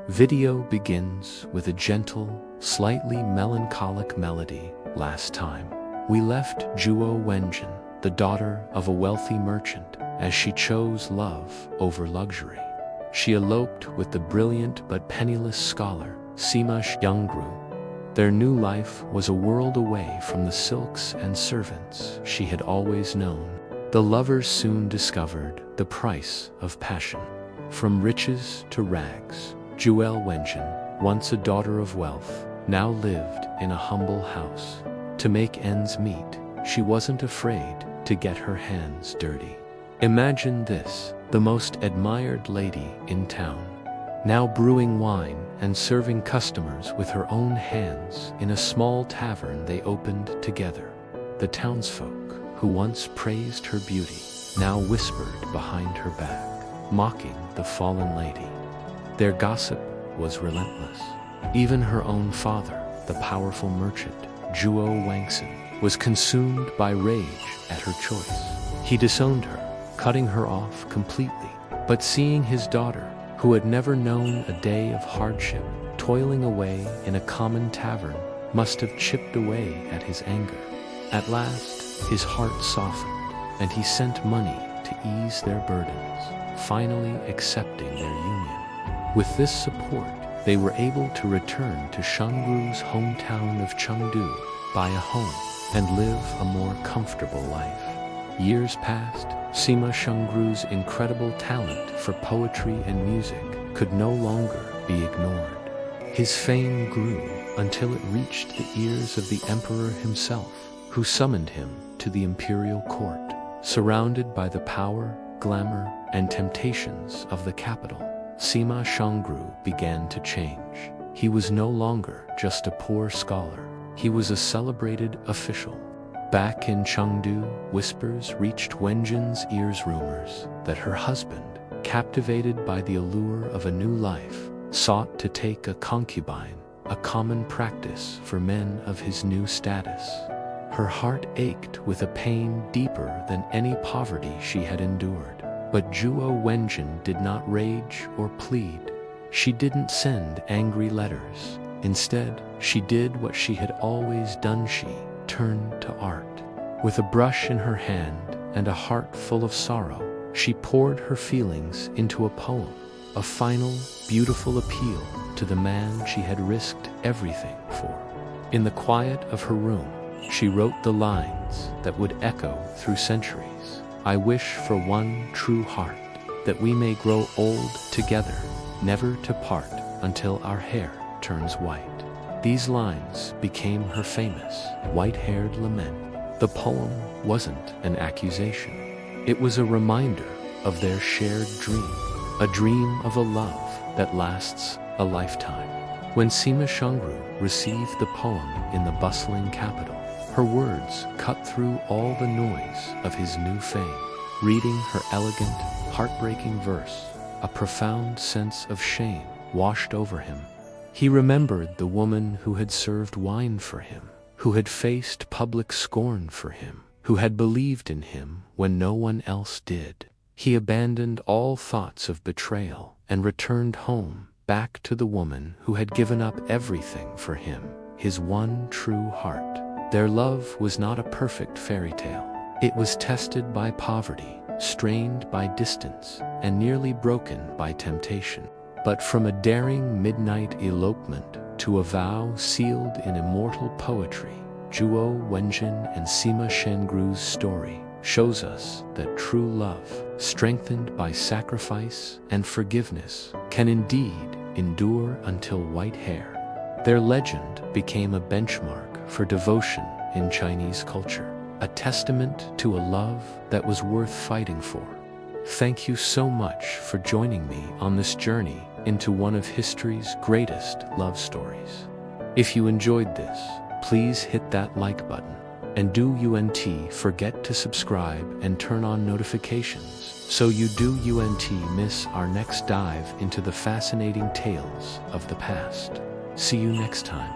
Video begins with a gentle, slightly melancholic melody. Last time, we left Zhuo Wenjun, the daughter of a wealthy merchant, as she chose love over luxury. She eloped with the brilliant but penniless scholar, Sima Xiangru. Their new life was a world away from the silks and servants she had always known. The lovers soon discovered the price of passion. From riches to rags, Zhuo Wenjun, once a daughter of wealth, now lived in a humble house. To make ends meet, she wasn't afraid to get her hands dirty. Imagine this, the most admired lady in town, now brewing wine and serving customers with her own hands in a small tavern they opened together. The townsfolk, who once praised her beauty, now whispered behind her back, mocking the fallen lady. Their gossip was relentless. Even her own father, the powerful merchant, Zhuo Wenjun, was consumed by rage at her choice. He disowned her, cutting her off completely. But seeing his daughter, who had never known a day of hardship, toiling away in a common tavern, must have chipped away at his anger. At last, his heart softened, and he sent money to ease their burdens, finally accepting their union. With this support, they were able to return to Xiangru's hometown of Chengdu, buy a home, and live a more comfortable life. Years passed. Sima Xiangru's incredible talent for poetry and music could no longer be ignored. His fame grew until it reached the ears of the emperor himself, who summoned him to the imperial court. Surrounded by the power, glamour, and temptations of the capital, Sima Xiangru began to change. He was no longer just a poor scholar. He was a celebrated official. Back in Chengdu, whispers reached Wenjun's ears, rumors that her husband, captivated by the allure of a new life, sought to take a concubine, a common practice for men of his new status. Her heart ached with a pain deeper than any poverty she had endured. But Zhuo Wenjun did not rage or plead. She didn't send angry letters. Instead, she did what she had always done. She turned to art. With a brush in her hand and a heart full of sorrow, she poured her feelings into a poem, a final, beautiful appeal to the man she had risked everything for. In the quiet of her room, she wrote the lines that would echo through centuries. I wish for one true heart, that we may grow old together, never to part until our hair turns white. These lines became her famous White-Haired Lament. The poem wasn't an accusation. It was a reminder of their shared dream, a dream of a love that lasts a lifetime. When Sima Xiangru received the poem in the bustling capital, her words cut through all the noise of his new fame. Reading her elegant, heartbreaking verse, a profound sense of shame washed over him. He remembered the woman who had served wine for him, who had faced public scorn for him, who had believed in him when no one else did. He abandoned all thoughts of betrayal and returned home, back to the woman who had given up everything for him, his one true heart. Their love was not a perfect fairy tale. It was tested by poverty, strained by distance, and nearly broken by temptation. But from a daring midnight elopement to a vow sealed in immortal poetry, Zhuo Wenjun and Sima Xiangru's story shows us that true love, strengthened by sacrifice and forgiveness, can indeed endure until white hair. Their legend became a benchmark for devotion in Chinese culture, a testament to a love that was worth fighting for. Thank you so much for joining me on this journey into one of history's greatest love stories. If you enjoyed this, please hit that like button, and do forget to subscribe and turn on notifications so you miss our next dive into the fascinating tales of the past. See you next time.